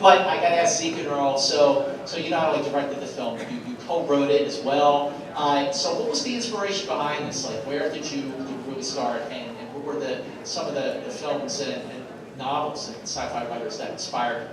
But I got to ask Zeke and Earl, so you not only directed the film, you co-wrote it as well. So what was the inspiration behind this? Like, where did you really start, and what were some of the films and novels and sci-fi writers that inspired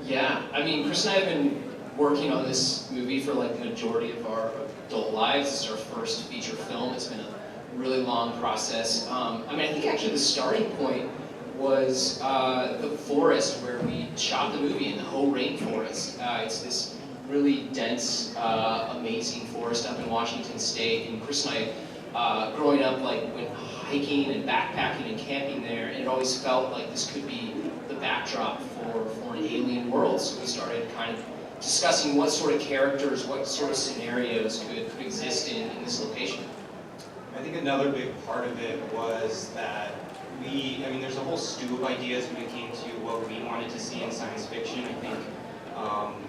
you? Yeah, I mean, Chris and I have been working on this movie for like the majority of our adult lives. It's our first feature film. It's been a really long process. I mean, I think actually the starting point was the forest where we shot the movie in the Hoh Rainforest. It's this really dense, amazing forest up in Washington State, and Chris and I, growing up, like went hiking and backpacking and camping there, and it always felt like this could be the backdrop for an alien world. So we started kind of discussing what sort of characters, what sort of scenarios could exist in this location. I think another big part of it was that I mean, there's a whole stew of ideas when it came to what we wanted to see in science fiction. I think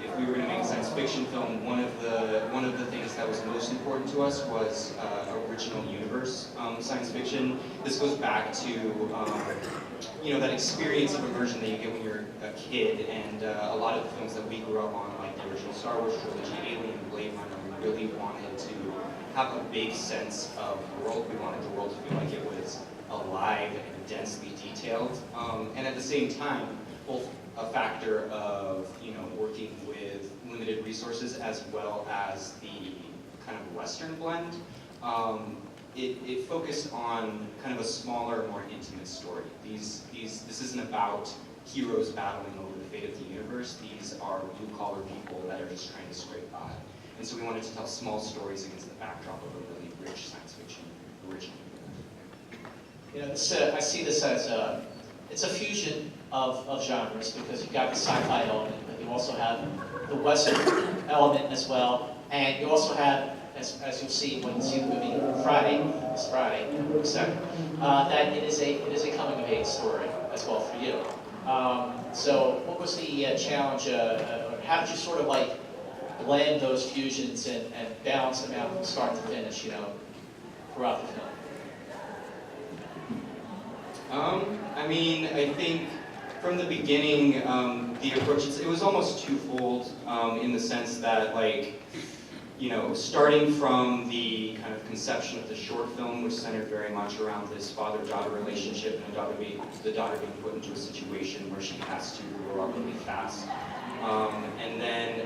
if we were going to make a science fiction film, one of the things that was most important to us was original universe science fiction. This goes back to you know, that experience of immersion that you get when you're a kid, and a lot of the films that we grew up on, like the original Star Wars trilogy, Alien, Blade Runner, we really wanted to have a big sense of the world. We wanted the world to feel like it was alive and densely detailed, and at the same time, both a factor of, you know, working with limited resources as well as the kind of Western blend. It focused on kind of a smaller, more intimate story. This isn't about heroes battling over the fate of the universe. These are blue-collar people that are just trying to scrape by. And so we wanted to tell small stories against the backdrop of a really rich science fiction original. You know, I see this as it's a fusion of genres, because you've got the sci-fi element, but you also have the Western element as well, and you also have, as you'll see when you see the movie this Friday, 2nd, that it is a coming of age story as well for you. So what was the challenge? How did you sort of like blend those fusions and balance them out from start to finish, you know, throughout the film? I mean, I think from the beginning, the approach, it was almost twofold, in the sense that, like, you know, starting from the kind of conception of the short film, which centered very much around this father-daughter relationship, and the daughter being put into a situation where she has to grow up really fast. And then,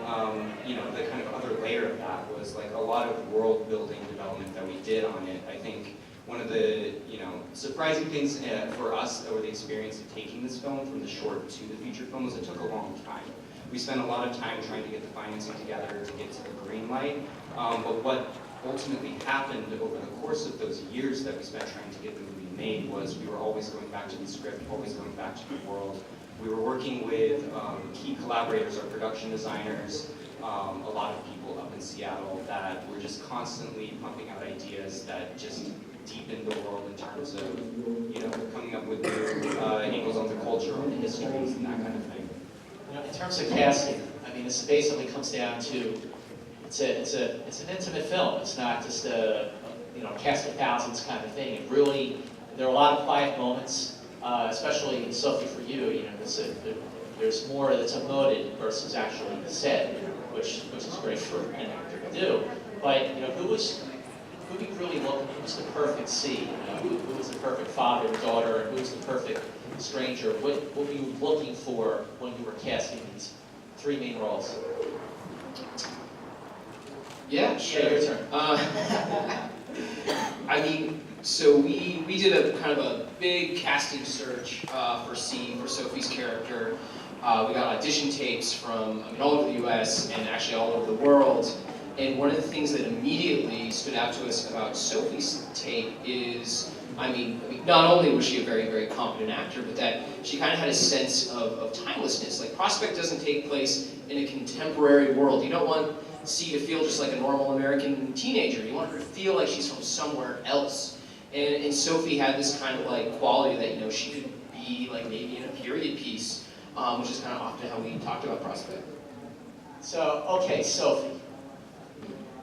you know, the kind of other layer of that was like a lot of world-building development that we did on it. I think one of the, you know, surprising things for us over the experience of taking this film from the short to the feature film was it took a long time. We spent a lot of time trying to get the financing together to get to the green light, but what ultimately happened over the course of those years that we spent trying to get the movie made was we were always going back to the script, always going back to the world. We were working with key collaborators, our production designers, a lot of people up in Seattle that were just constantly pumping out ideas that just deepened the world in terms of, you know, coming up with new angles on the culture, on the histories, and that kind of thing. You know, in terms of casting, I mean, this basically comes down to it's an intimate film. It's not just a you know, cast of thousands kind of thing. It really, there are a lot of quiet moments, especially Sophie for you. You know, there's more that's emoted versus actually said, which is great for an actor to do. But you know, who we really looked, who was the perfect seed? You know, who was the perfect father or daughter? Who was the perfect stranger? What were you looking for when you were casting these three main roles? Yeah, sure. Yeah, your turn. I mean, so we did a kind of a big casting search for Sophie's character. We got audition tapes from, I mean, all over the U.S. and actually all over the world. And one of the things that immediately stood out to us about Sophie's tape is, I mean, not only was she a very, very competent actor, but that she kind of had a sense of timelessness. Like, Prospect doesn't take place in a contemporary world. You don't want C to feel just like a normal American teenager. You want her to feel like she's from somewhere else. And Sophie had this kind of like quality that, you know, she could be like maybe in a period piece, which is kind of often how we talked about Prospect. So, okay, Sophie.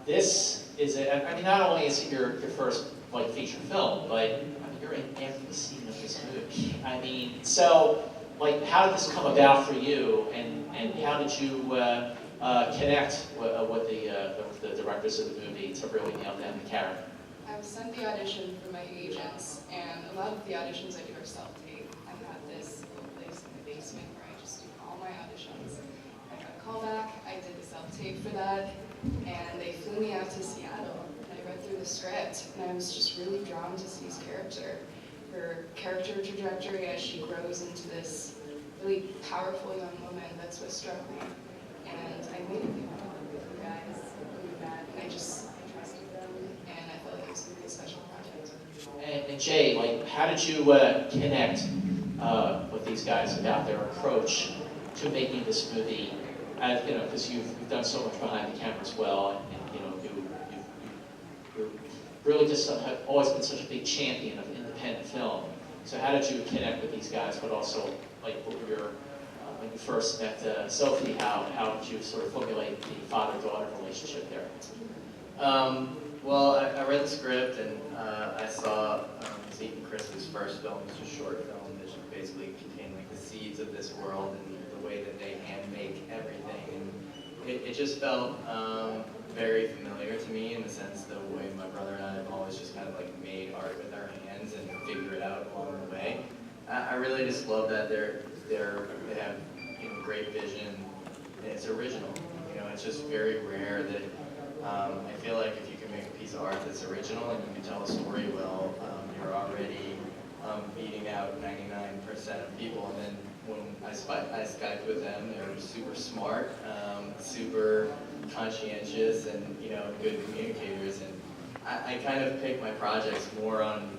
This is, I mean, not only is it your first like feature film, but I mean, you're in every scene of this movie. I mean, so like, how did this come about for you, and how did you connect with the directors of the movie to really nail down the character? I was sent the audition from my agents, and a lot of the auditions I do are self-tape. I've got this little place in the basement where I just do all my auditions. I got a call back, I did the self-tape for that, and they flew me out to Seattle. And I read through the script, and I was just really drawn to C's character. Her character trajectory as she grows into this really powerful young woman, that's what struck me. And I waited with you guys when we met, and I trusted them, and I felt like it was going to be a special project. And Jay, like, how did you connect with these guys about their approach to making this movie? You know, because you've done so much behind the camera as well, and you know, you're really just have always been such a big champion of independent film. So how did you connect with these guys, but also, like, what were your when you first met Sophie, how did you sort of formulate the father-daughter relationship there? Well, I read the script, and I saw Zeke and Chris's first film, which was a short film that basically contained like the seeds of this world and the way that they hand make everything, and it just felt very familiar to me in the sense the way my brother and I have always just kind of like made art with our hands and figure it out along the way. I really just love that they have, you know, great vision, and it's original. You know, it's just very rare that I feel like if you can make a piece of art that's original and you can tell a story well, you're already beating out 99% of people. And then when I Skyped with them, they were super smart, super conscientious, and you know, good communicators. And I kind of pick my projects more on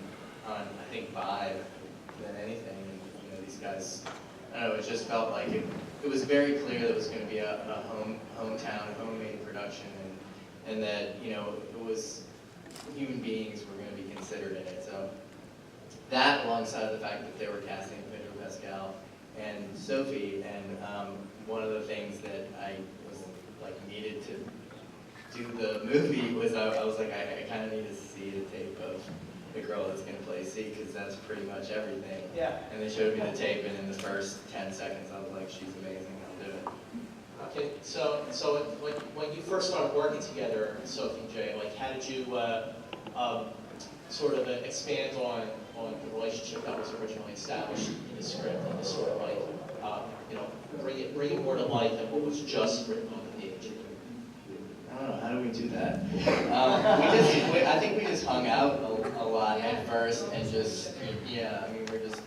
I think vibe than anything. And, you know, these guys, I don't know, it just felt like it was very clear that it was going to be a hometown, homemade production, and that, you know, it was human beings were going to be considered in it. So that, alongside the fact that they were casting Pedro Pascal and Sophie, and one of the things that I was like needed to do the movie was I was like, I kind of need to see the tape of the girl that's going to play C, because that's pretty much everything. Yeah. And they showed me the tape, and in the first 10 seconds, I was like, she's amazing, I'll do it. Okay, so when you first started working together, Sophie and Jay, like, how did you sort of expand on the relationship that was originally established in the script, and just sort of like, you know, bring it more to life than what was just written on the page? I don't know, how do we do that? I think we just hung out a lot at first, and just, yeah, I mean, we're just,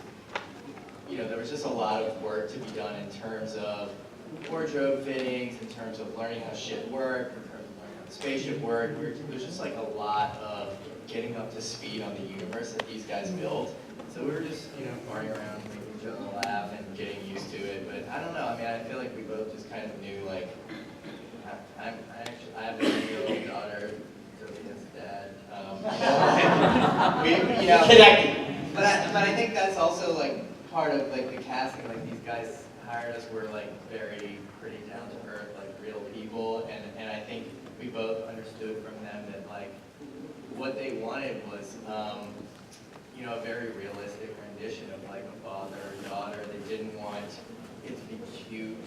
you know, there was just a lot of work to be done in terms of wardrobe fittings, in terms of learning how shit worked, in terms of learning how the spaceship worked. There's just like a lot of getting up to speed on the universe that these guys built. So we were just, you know, farting around, making each other laugh and getting used to it. But I don't know, I mean, I feel like we both just kind of knew, like, I have a 3-year-old daughter, Sophia's dad. You know, Connecting. But I think that's also like part of like the casting. Like, these guys hired us were like pretty down to earth, like real people, and I think we both understood from them that like what they wanted was you know, a very realistic rendition of like a father or daughter. They didn't want it to be cute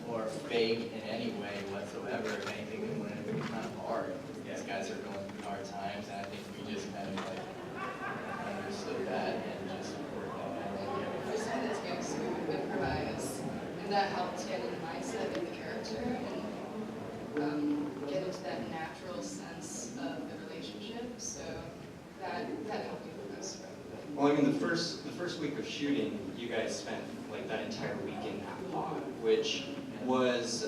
or fake in any way whatsoever. If anything, they wanted it to be kind of hard. These guys are going through hard times, and I think we just kind of like understood that and just worked on that. I just wanted to get to improvise, and that helped get in the mindset of the character and get into that natural sense of the relationship. So that helped me the most. Well, I mean, the first week of shooting, you guys spent like that entire weekend at Pod, which was,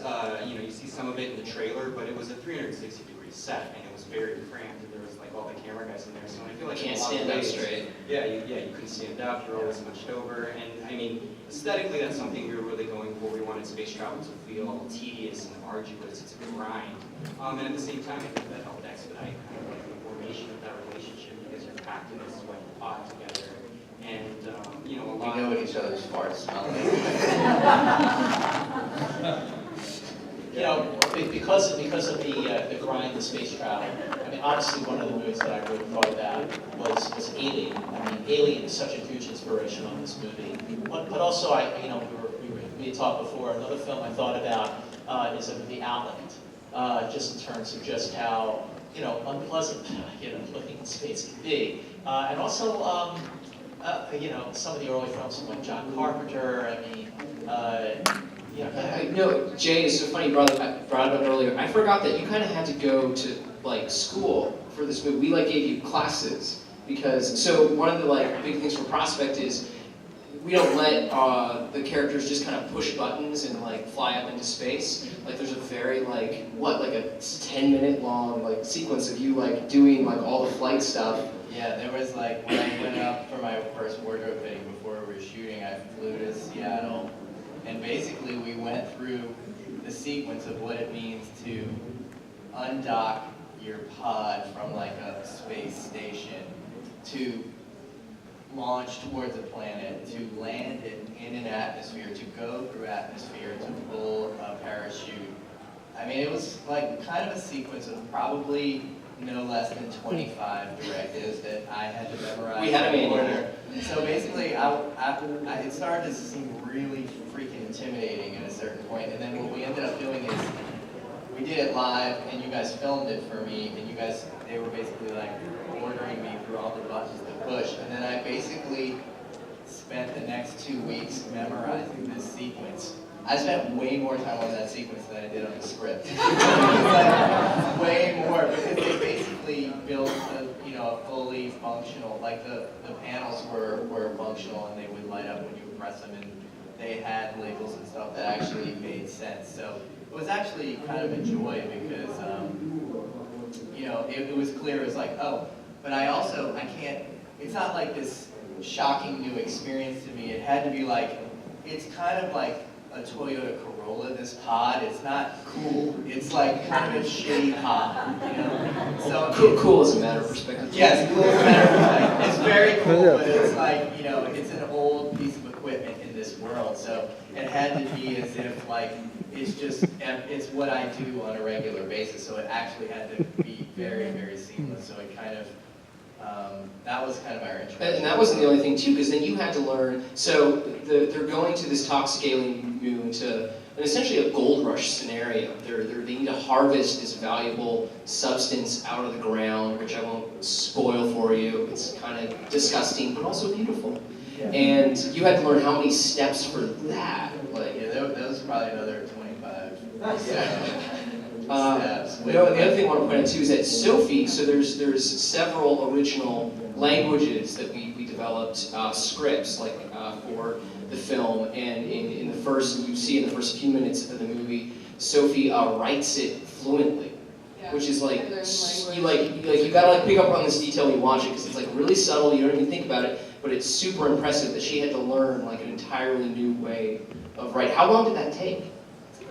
you know, you see some of it in the trailer, but it was a 360-degree set, and it was very cramped, and there was like all the camera guys in there. So I feel like Can't in a lot of stand up ways, straight. Yeah, you couldn't stand up. You're always hunched over, and I mean, aesthetically, that's something we were really going for. We wanted space travel to feel tedious and arduous. It's a grind, and at the same time, I think that helped expedite kind of like the formation of that relationship, because you're packed in this sweat pod together, and you know, a lot. We know what each other's farts smell like. Yeah, because of the grind of space travel. I mean, honestly, one of the movies that I really thought about was Alien. I mean, Alien is such a huge inspiration on this movie. But also, we talked before. Another film I thought about is the movie Outland. Just in terms of just how unpleasant living in space can be, and also some of the early films from like John Carpenter. I mean. No, Jay, it's so funny you brought it up earlier. I forgot that you kind of had to go to like school for this movie. We like gave you classes because one of the big things for Prospect is we don't let the characters just kind of push buttons and fly up into space. Like there's a very a 10-minute long sequence of you doing all the flight stuff. Yeah, there was when I went up for my first wardrobe fitting before we were shooting, I flew to Seattle. And basically, we went through the sequence of what it means to undock your pod from a space station, to launch towards a planet, to land in an atmosphere, to go through atmosphere, to pull a parachute. I mean, it was kind of a sequence of probably no less than 25 directives that I had to memorize. We had a in manual. order. So basically, it started to seem really freaking intimidating at a certain point, and then what we ended up doing is we did it live, and you guys filmed it for me, and they were basically ordering me through all the buttons to push, and then I basically spent the next 2 weeks memorizing this sequence. I spent way more time on that sequence than I did on the script. Way more, because they basically built a fully functional, the panels were functional and they would light up when you press them, and they had labels and stuff that actually made sense. So it was actually kind of a joy because, it was clear. It was but I can't, it's not this shocking new experience to me. It had to be it's kind of like a Toyota Corolla, this pod. It's not cool. It's kind of a shitty pod, So Cool is a matter of perspective. yes, cool is a matter of perspective. It's very cool, but it's it's an old piece of equipment in this world. So it had to be as if it's what I do on a regular basis. So it actually had to be very, very seamless. So it kind of that was kind of our introduction. And that wasn't the only thing too, because then you had to learn. So they're going to this toxic alien moon to essentially a gold rush scenario. They need to harvest this valuable substance out of the ground, which I won't spoil for you. It's kind of disgusting, but also beautiful. Yeah. And you had to learn how many steps for that. That was probably another 25. The other thing I want to point out too is that Sophie, so there's several original languages that we developed, scripts for the film, and in the first, you see in the first few minutes of the movie, Sophie writes it fluently, which is you gotta pick up on this detail when you watch it, because it's really subtle, you don't even think about it, but it's super impressive that she had to learn an entirely new way of writing. How long did that take? It took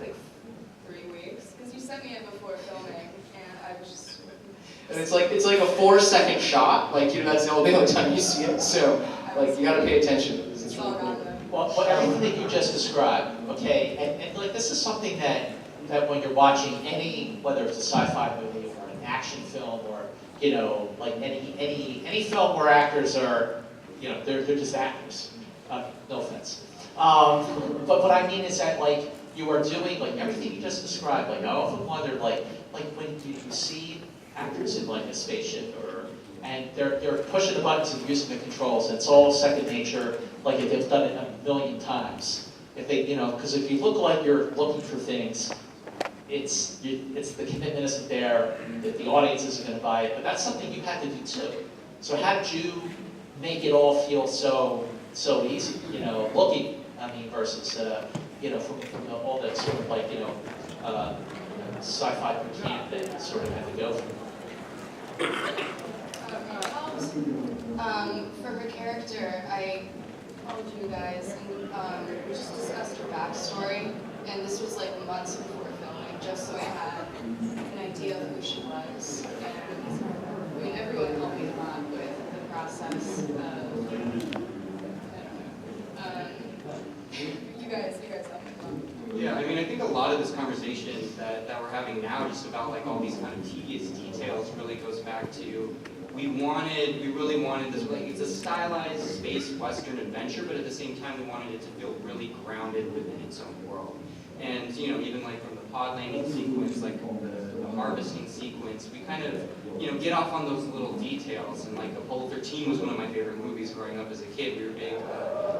3 weeks, because you sent me it before filming, and I was just... And it's a 4-second shot, that's the only time you see it, so you gotta pay attention, because it's really cool. Well, everything that you just described, okay, and this is something that when you're watching whether it's a sci-fi movie or an action film or any film where actors are, they're just actors. No offense. But what I mean is that you are doing everything you just described. I often wonder when you see actors in a spaceship and they're pushing the buttons and using the controls, and it's all second nature, if they've done it a million times. If they, because if you look like you're looking for things, it's the commitment isn't there, the audience isn't going to buy it, but that's something you had to do too. So how did you make it all feel so easy, looking, versus, from all that sort of sci-fi boot camp that you sort of had to go through? For her character, I called you guys and we just discussed her backstory, and this was months before filming, just so I had an idea of who she was. And everyone helped me a lot with the process of, I don't know. You guys helped me a lot. Yeah, I think a lot of this conversation that feeling now just about like all these kind of tedious details really goes back to we really wanted this, like, it's a stylized space western adventure, but at the same time we wanted it to feel really grounded within its own world. And, you know, even like from the pod landing sequence, like the harvesting sequence, we kind of, you know, get off on those little details. And like Apollo 13 was one of my favorite movies growing up as a kid. We were big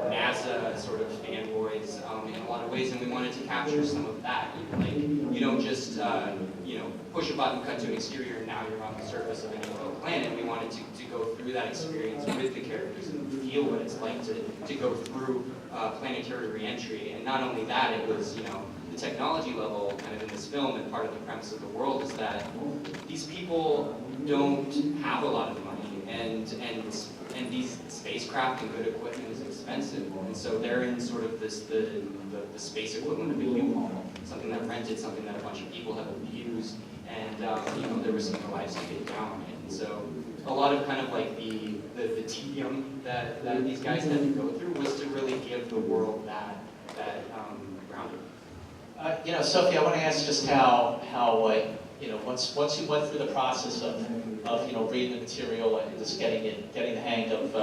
NASA sort of fanboys in a lot of ways, and we wanted to capture some of that. Like, you don't just, you know, push a button, cut to an exterior, and now you're on the surface of a new planet. We wanted to go through that experience with the characters and feel what it's like to go through planetary reentry. And not only that, it was, you know, the technology level kind of in this film, and part of the premise of the world is that these people don't have a lot of money, and these spacecraft and good equipment is expensive, and so they're in sort of this the space equivalent of a U-Haul, something that rented, something that a bunch of people have abused, and you know, there was some lives to get down on it. And so a lot of kind of like the tedium that these guys had to go through was to really give the world that grounding. You know, Sophie, I want to ask just how you know, once you went through the process of you know, reading the material and just getting the hang of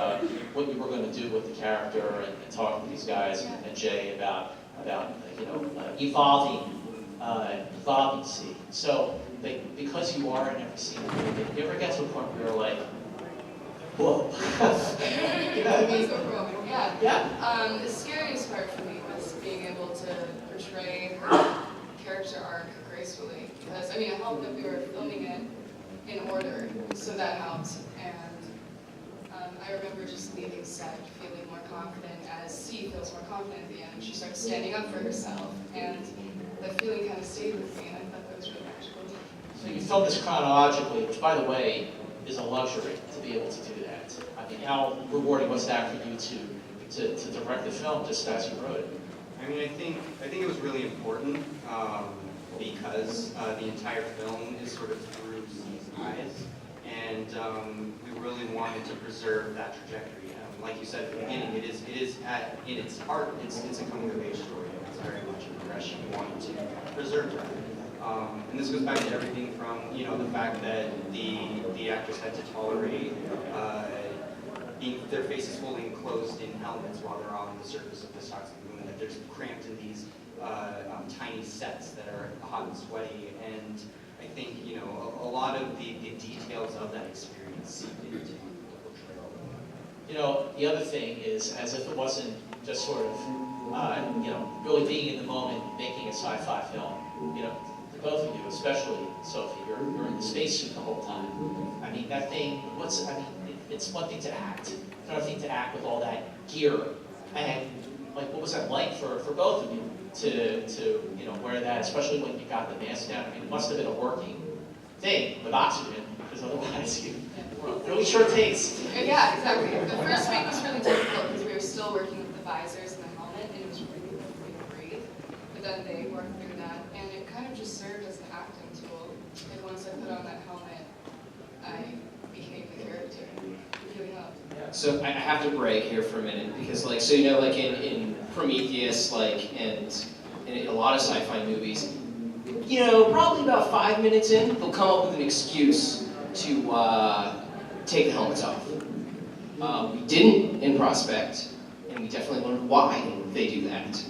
what you were going to do with the character, and talking to these guys and Jay about you know, evolving scene. So because you are in every scene, you ever get to a point where you're like, whoa, you know what I mean? Yeah. Yeah. The scariest part for me was being able to portray her character arc gracefully. Because, I mean, it helped that we were filming it in order, so that helped. And I remember just leaving set feeling more confident as C feels more confident at the end. She starts standing up for herself, and that feeling kind of stayed with me, and I thought that was really magical. So you filmed this chronologically, which, by the way, is a luxury to be able to do that. I mean, how rewarding was that for you to direct the film just as you wrote it? I mean, I think it was really important because the entire film is sort of through C's eyes, and we really wanted to preserve that trajectory. Like you said at the beginning, it is in its heart, it's a coming of age story. It's very much a progression. We wanted to preserve that. And this goes back to everything from, you know, the fact that the actors had to tolerate their faces fully enclosed in helmets while they're on the surface of this toxic moon, that they're cramped in these tiny sets that are hot and sweaty. And I think, you know, a lot of the details of that experience seeped into the portrayal. You know, the other thing is, as if it wasn't just sort of, you know, really being in the moment, making a sci-fi film, you know, both of you, especially Sophie, you're in the spacesuit the whole time. I mean, that thing, it's one thing to act. It's another thing to act with all that gear. And like, what was that like for both of you to you know, wear that, especially when you got the mask down? I mean, it must have been a working thing with oxygen, because otherwise you really short takes. Yeah, exactly. The first week was really difficult because we were still working with the visors and the helmet, and it was really difficult for me to breathe. But then they worked through that, and it kind of just served as an acting tool. And once I put on that helmet, I became the character. It really helped. So I have to break here for a minute, because like, so you know, like in Prometheus, like, and in a lot of sci-fi movies, you know, probably about 5 minutes in, they'll come up with an excuse to take the helmets off. We didn't in Prospect, and we definitely learned why they do that.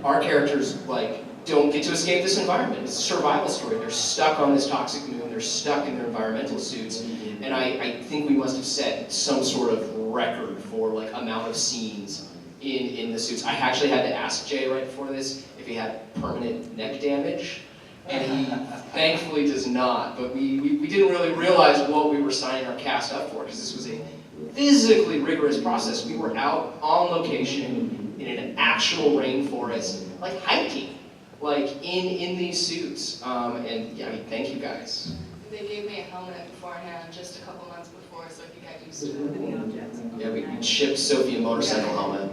Our characters, like, don't get to escape this environment. It's a survival story. They're stuck on this toxic moon. They're stuck in their environmental suits. And I think we must have set some sort of record for like amount of scenes in the suits. I actually had to ask Jay right before this if he had permanent neck damage, and he thankfully does not. But we didn't really realize what we were signing our cast up for, because this was a physically rigorous process. We were out on location in an actual rainforest, like hiking, like in these suits. And yeah, I mean, thank you guys. They gave me a helmet beforehand, just a couple months before, so I could get used to it. Yeah, we shipped Sophie a motorcycle helmet,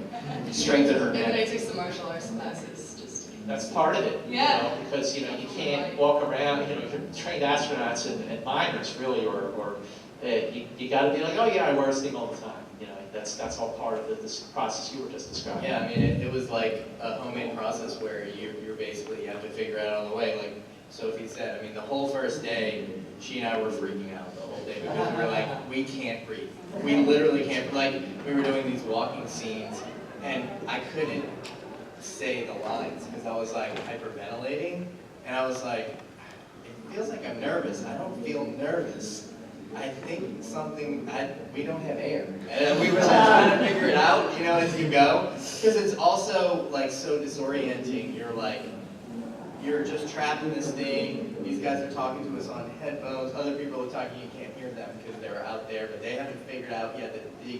strengthen her And then I neck. took some martial arts classes, just That's part of it, Yeah. you know, because, you know, you can't walk around, you know, if you're trained astronauts and miners, really, or you got to be like, oh yeah, I wear this thing all the time. You know, that's all part of this process you were just describing. Yeah, I mean, it was like a homemade process where you're basically, you have to figure out on the way, like, Sophie said, I mean, the whole first day, she and I were freaking out the whole day because we were like, we can't breathe. We literally can't, like, we were doing these walking scenes, and I couldn't say the lines because I was like hyperventilating, and I was like, it feels like I'm nervous. I don't feel nervous. I think we don't have air. And we were like trying to figure it out, you know, as you go. Because it's also like so disorienting. You're just trapped in this thing. These guys are talking to us on headphones. Other people are talking, you can't hear them because they're out there, but they haven't figured out yet that you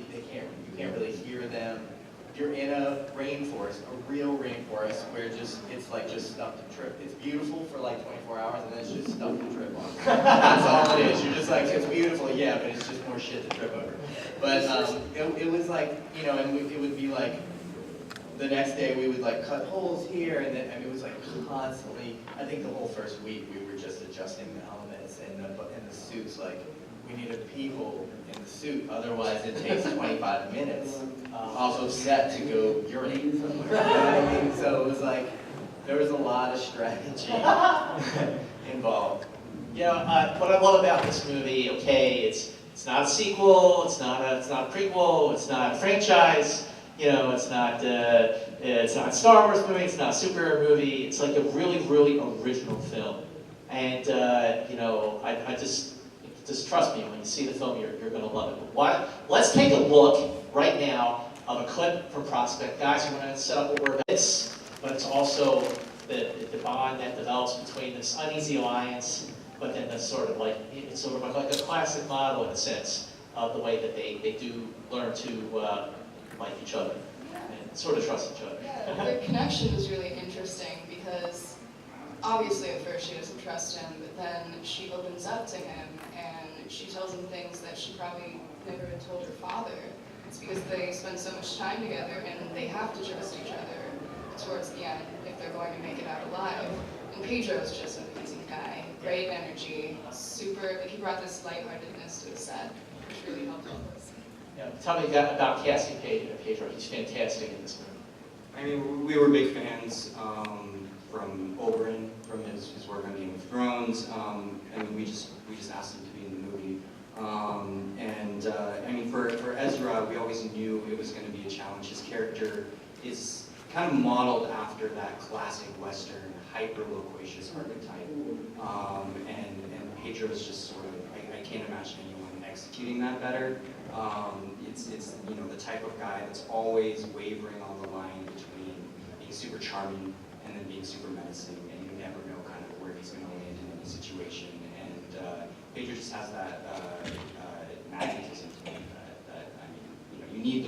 can't really hear them. You're in a rainforest, a real rainforest, where it's like just stuff to trip. It's beautiful for like 24 hours, and then it's just stuff to trip on. That's all it is. You're just like, it's beautiful, yeah, but it's just more shit to trip over. But it was like, you know, and it would be like, the next day we would like cut holes here, and then, I mean, it was like constantly, I think the whole first week we were just adjusting the helmets and the suits, like, we needed people in the suit, otherwise it takes 25 minutes off of set to go urinate somewhere. You know what I mean? So it was like, there was a lot of strategy involved. You know, what I love about this movie, okay, it's not a sequel, it's not a prequel, it's not a franchise, you know, it's not a Star Wars movie, it's not a superhero movie, it's like a really, really original film. And, you know, I just trust me, when you see the film, you're going to love it. Let's take a look right now of a clip from Prospect. Guys, I'm going to set up what we're about this, but it's also the bond that develops between this uneasy alliance, but then the sort of like, it's sort of like a classic model in a sense of the way that they do learn to like each other and sort of trust each other. Yeah, their connection is really interesting because obviously at first she doesn't trust him, but then she opens up to him and she tells him things that she probably never had told her father. It's because they spend so much time together and they have to trust each other towards the end if they're going to make it out alive. And Pedro's just an amazing guy, great energy, super, like he brought this lightheartedness to the set, which really helped all of us. Yeah, tell me about casting Pedro. He's fantastic in this movie. I mean, we were big fans from Oberyn, from his work on Game of Thrones, and we just asked him to be in the movie. I mean, for Ezra, we always knew it was going to be a challenge. His character is kind of modeled after that classic Western, hyper-loquacious archetype, and Pedro is just sort of, I can't imagine anyone executing that better. It's you know, the type of guy that's always wavering on the line between being super charming and then being super menacing, and you never know kind of where he's going to land in any situation. And Pedro just has that magnetism to him that I mean, you know, you need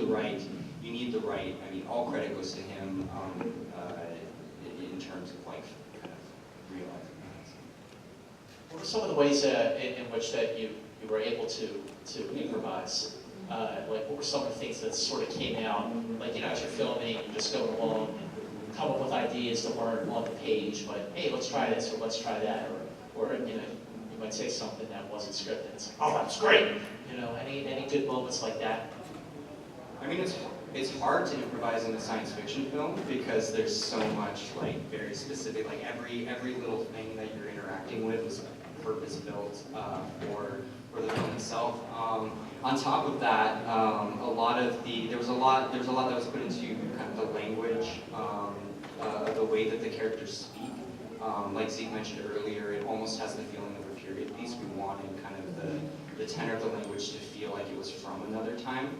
the right. I mean, all credit goes to him in terms of like kind of realizing that. What are some of the ways in which that you were able to improvise? Like, what were some of the things that sort of came out? Like, you know, as you're filming, you're just going along, come up with ideas that weren't on the page, but hey, let's try this or let's try that, or you know, you might say something that wasn't scripted. It's, oh, that's great. You know, any good moments like that? I mean, it's hard to improvise in a science fiction film because there's so much like very specific, like every little thing that you're interacting with was purpose built for the film itself. On top of that, there was a lot that was put into kind of the language, the way that the characters speak. Like Zeke mentioned earlier, it almost has the feeling of a period piece. We wanted kind of the tenor of the language to feel like it was from another time,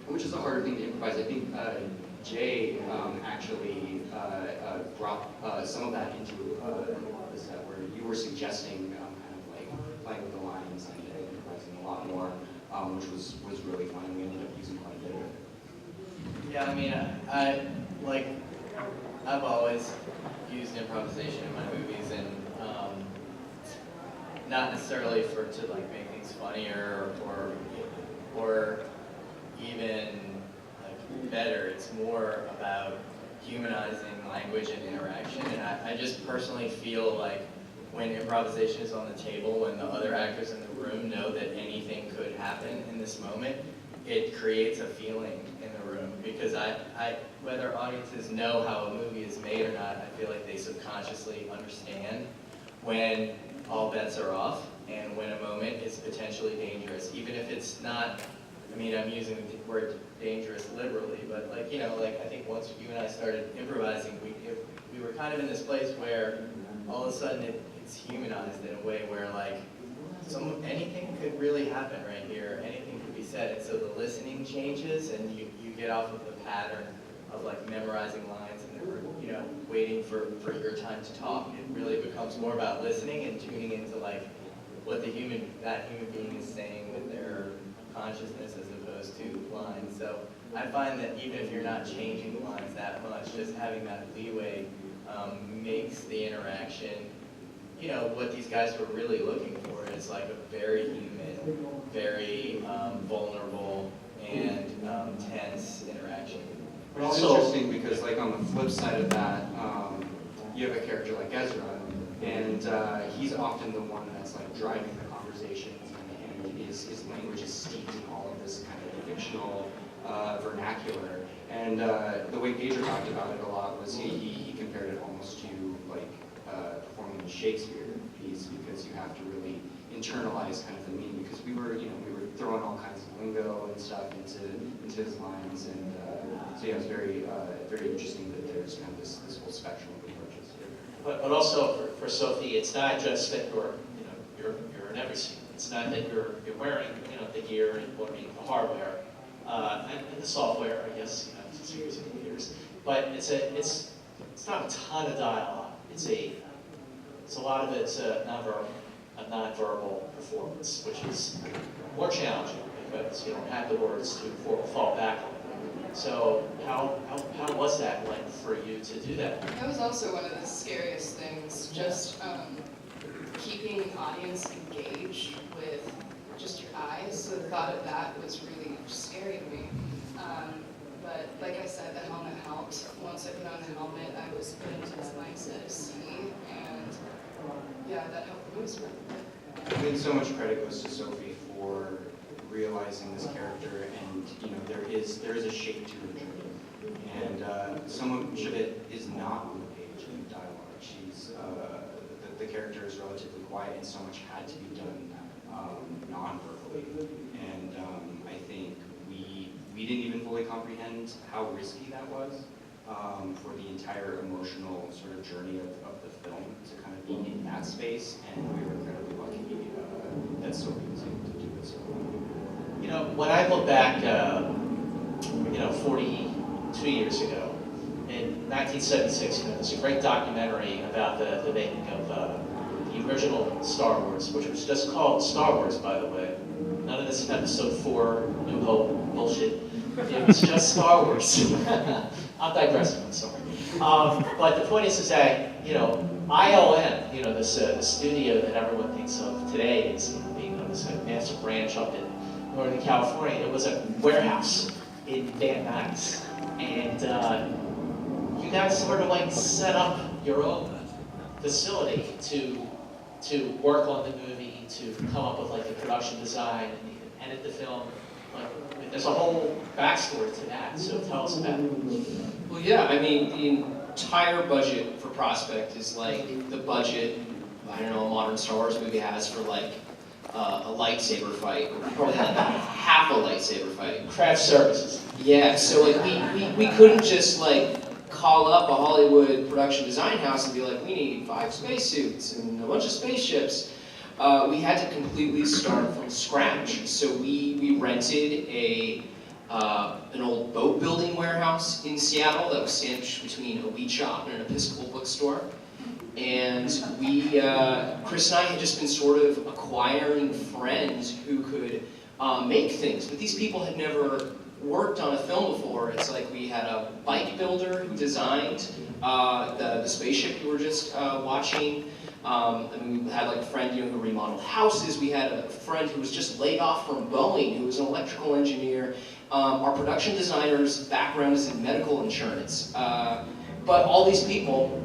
which is a harder thing to improvise. I think Jay actually brought some of that into the set where you were suggesting kind of like playing with the lines and improvising a lot more, which was really fun, and we ended up using quite a bit of it. Yeah, I mean, I've always used improvisation in my movies, and not necessarily to like make things funnier or even like better. It's more about humanizing language and interaction, and I just personally feel like when improvisation is on the table, when the other actors in the room know that anything could happen in this moment, it creates a feeling in the room, because whether audiences know how a movie is made or not, I feel like they subconsciously understand when all bets are off and when a moment is potentially dangerous, even if it's not, I mean, I'm using the word dangerous liberally, but like, you know, like I think once you and I started improvising, we were kind of in this place where all of a sudden it's humanized in a way where like anything could really happen right here, anything could be said, and so the listening changes and you get off of the pattern of like memorizing lines and you know, waiting for your time to talk. It really becomes more about listening and tuning into like what that human being is saying with their consciousness as opposed to lines. So I find that even if you're not changing lines that much, just having that leeway makes the interaction, you know, what these guys were really looking for is like a very human, very vulnerable and tense interaction. But it's interesting because, like, on the flip side of that, you have a character like Ezra, and he's often the one that's like driving the conversations, and his language is steeped in all of this kind of fictional vernacular. And the way Pedro talked about it a lot was he compared it almost to like performing a Shakespeare piece, because you have to really internalize kind of the meaning, because we were throwing all kinds of lingo and stuff into his lines, and so yeah, it was very interesting that there's kind of this whole spectrum of approaches here. But also for Sophie, it's not just that you're in every scene. It's not that you're wearing the gear and the hardware and the software, I guess, it's a series of computers. But it's not a ton of dialogue. It's a lot of it's a non-verbal performance, which is more challenging because you don't have the words to fall back on. So how was that like for you to do that? That was also one of the scariest things, just keeping an audience engaged with just your eyes. So the thought of that was really scary to me. But like I said, the helmet helped. Once I put on the helmet, I was put into this mindset of sea, and yeah, that helped me. I think so much credit goes to Sophie for realizing this character, and there is a shape to her journey, and so much of it is not on the page in dialogue. She's the character is relatively quiet, and so much had to be done non-verbally, and I think we didn't even fully comprehend how risky that was for the entire emotional sort of journey of the film to kind of be in that space, and we were incredibly lucky that Sophie was able to do it so well. When I look back, 42 years ago, in 1976, there's a great documentary about the making of the original Star Wars, which was just called Star Wars, by the way. None of this Episode 4 New Hope bullshit. It was just Star Wars. I'm digressing, I'm sorry. But the point is that, ILM, the studio that everyone thinks of today as being on this massive ranch up in Northern California, it was a warehouse in Van Nuys. And you guys sort of like set up your own facility to work on the movie, to come up with like the production design and edit the film. Like, there's a whole backstory to that, so tell us about it. Well, yeah, I mean, the entire budget for Prospect is like the budget, I don't know, a modern Star Wars movie has for like a lightsaber fight, or probably like half a lightsaber fight. Craft services. Yeah, so like we couldn't just like call up a Hollywood production design house and be like, we need 5 spacesuits and a bunch of spaceships. We had to completely start from scratch. So we rented an old boat building warehouse in Seattle that was sandwiched between a weed shop and an Episcopal bookstore. And Chris and I had just been sort of acquiring friends who could make things, but these people had never worked on a film before. It's like we had a bike builder who designed the spaceship you were just watching. We had like a friend who remodeled houses. We had a friend who was just laid off from Boeing, who was an electrical engineer. Our production designer's background is in medical insurance. But all these people,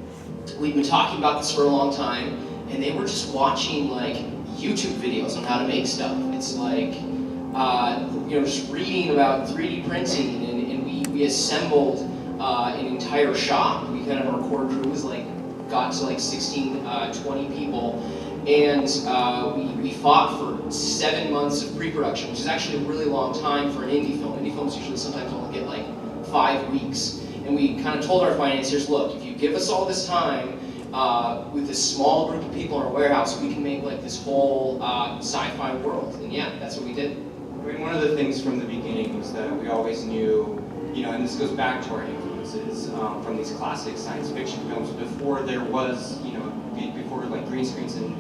we'd been talking about this for a long time, and they were just watching like YouTube videos on how to make stuff. It's like, just reading about 3D printing, and we assembled an entire shop. We kind of, our core crew was like got to like 16, 20 people, and we fought for 7 months of pre-production, which is actually a really long time for an indie film. Indie films usually sometimes only get like 5 weeks. And we kind of told our financiers, look, if you give us all this time, with this small group of people in our warehouse, we can make like this whole sci-fi world. And yeah, that's what we did. I mean, one of the things from the beginning was that we always knew, you know, and this goes back to our influences from these classic science fiction films before there was, you know, before like green screens and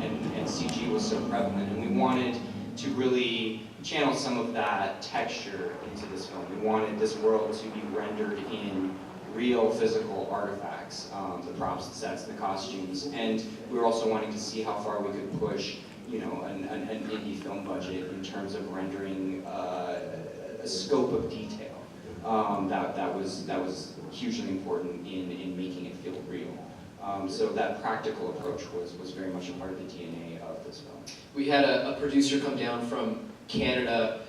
CG was so prevalent, and we wanted to really channel some of that texture into this film. We wanted this world to be rendered in real physical artifacts, the props, the sets, the costumes, and we were also wanting to see how far we could push, you know, an indie film budget in terms of rendering a scope of detail that was hugely important in making it feel real. So that practical approach was very much a part of the DNA of this film. We had a producer come down from Canada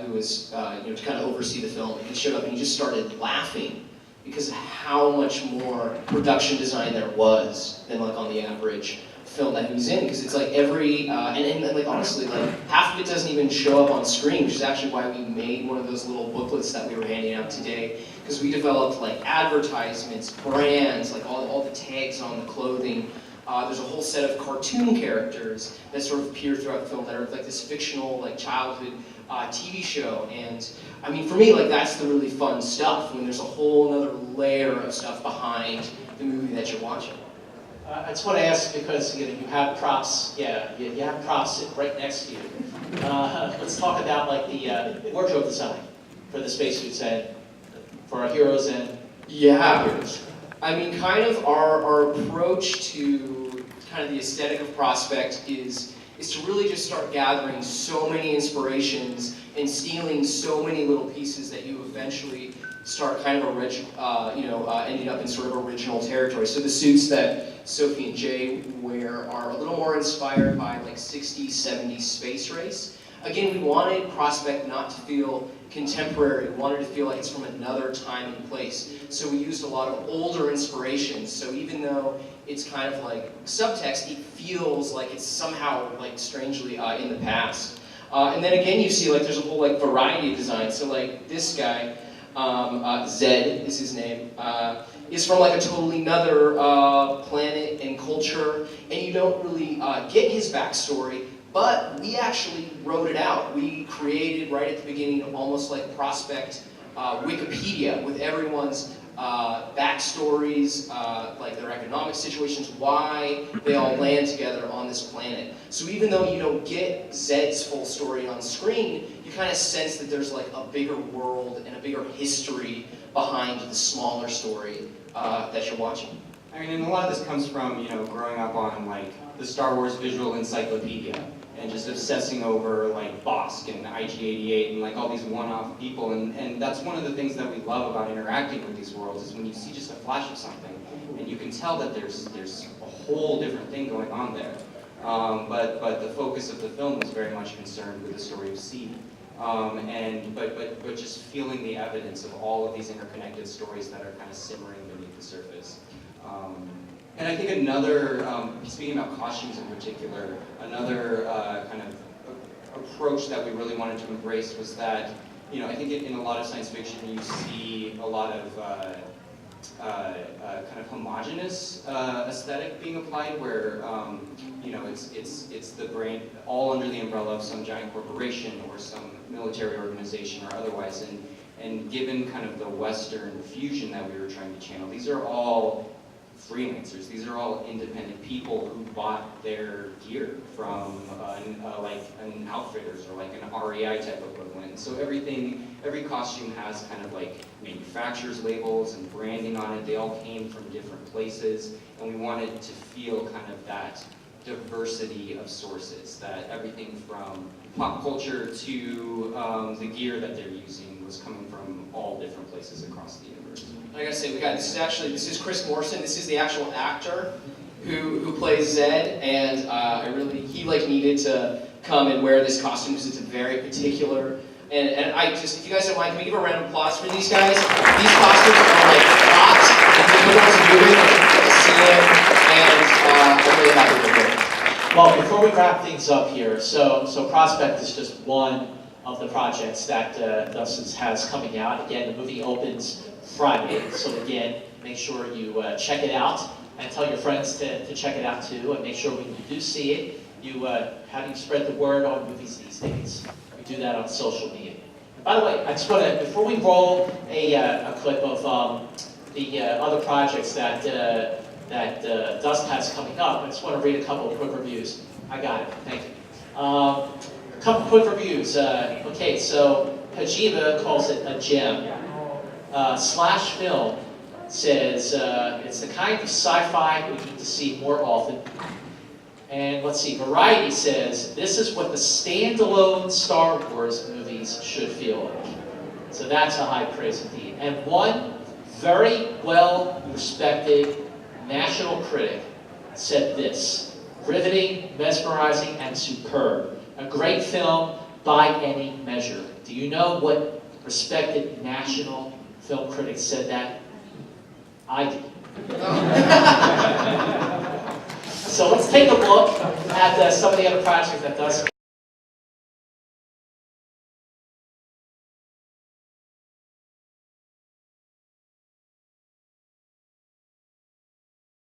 who was, you know, to kind of oversee the film, and he showed up and he just started laughing because of how much more production design there was than like on the average film that he was in. Because it's like every, and like honestly, like half of it doesn't even show up on screen, which is actually why we made one of those little booklets that we were handing out today. Because we developed like advertisements, brands, like all the tags on the clothing. There's a whole set of cartoon characters that sort of appear throughout the film that are like this fictional, like childhood TV show. And I mean, for me, like that's the really fun stuff when there's a whole other layer of stuff behind the movie that you're watching. That's what I asked because you know you have props. Yeah, you have props sitting right next to you. Let's talk about like the wardrobe design for the spacesuits and for our heroes and heroes. I mean, kind of our approach to kind of the aesthetic of Prospect is to really just start gathering so many inspirations and stealing so many little pieces that you eventually start kind of ending up in sort of original territory. So the suits that Sophie and Jay wear are a little more inspired by like 60s, 70s space race. Again, we wanted Prospect not to feel contemporary. We wanted to feel like it's from another time and place. So we used a lot of older inspirations. So even though it's kind of like subtext, it feels like it's somehow like strangely in the past. And then again, you see like there's a whole like variety of designs. So like this guy, Zed is his name, is from like a totally another planet and culture, and you don't really get his backstory, but we actually wrote it out. We created right at the beginning almost like Prospect Wikipedia with everyone's backstories, like their economic situations, why they all land together on this planet. So even though you don't get Zed's full story on screen, you kind of sense that there's like a bigger world and a bigger history behind the smaller story that you're watching. I mean, and a lot of this comes from, you know, growing up on like the Star Wars visual encyclopedia and just obsessing over like Bosk and IG-88 and like all these one-off people, and that's one of the things that we love about interacting with these worlds is when you see just a flash of something and you can tell that there's a whole different thing going on there. But the focus of the film was very much concerned with the story of Seed. But just feeling the evidence of all of these interconnected stories that are kind of simmering beneath the surface. And I think another, speaking about costumes in particular, another kind of approach that we really wanted to embrace was that, you know, I think in a lot of science fiction you see a lot of kind of homogenous aesthetic being applied, where you know it's the brain all under the umbrella of some giant corporation or some military organization or otherwise. And given kind of the Western fusion that we were trying to channel, these are all freelancers. These are all independent people who bought their gear from like an Outfitters or like an REI type equivalent. And so every costume has kind of like manufacturer's labels and branding on it. They all came from different places, and we wanted to feel kind of that diversity of sources, that everything from pop culture to the gear that they're using was coming from all different places across the universe. I gotta say, this is Chris Morrison. This is the actual actor who plays Zed, and he like needed to come and wear this costume because it's a very particular. And if you guys don't mind, can we give a round of applause for these guys? These costumes are like hot and difficult to do with, like you can see it. I'm really happy with it. Well, before we wrap things up here, so Prospect is just one of the projects that Duplass has coming out. Again, the movie opens Friday, so again, make sure you check it out and tell your friends to check it out too, and make sure when you do see it, how do you spread the word on movies these days? We do that on social media. And by the way, I just want to, before we roll a clip of the other projects that Dust has coming up, I just want to read a couple of quick reviews. I got it, thank you. A couple quick reviews. Okay, so Hajiba calls it a gem. Slash Film says it's the kind of sci-fi we need to see more often. And let's see, Variety says this is what the standalone Star Wars movies should feel like. So that's a high praise indeed. And one very well-respected national critic said this: riveting, mesmerizing, and superb. A great film by any measure. Do you know what respected national film critics said that? I do. So let's take a look at some of the other projects that Dust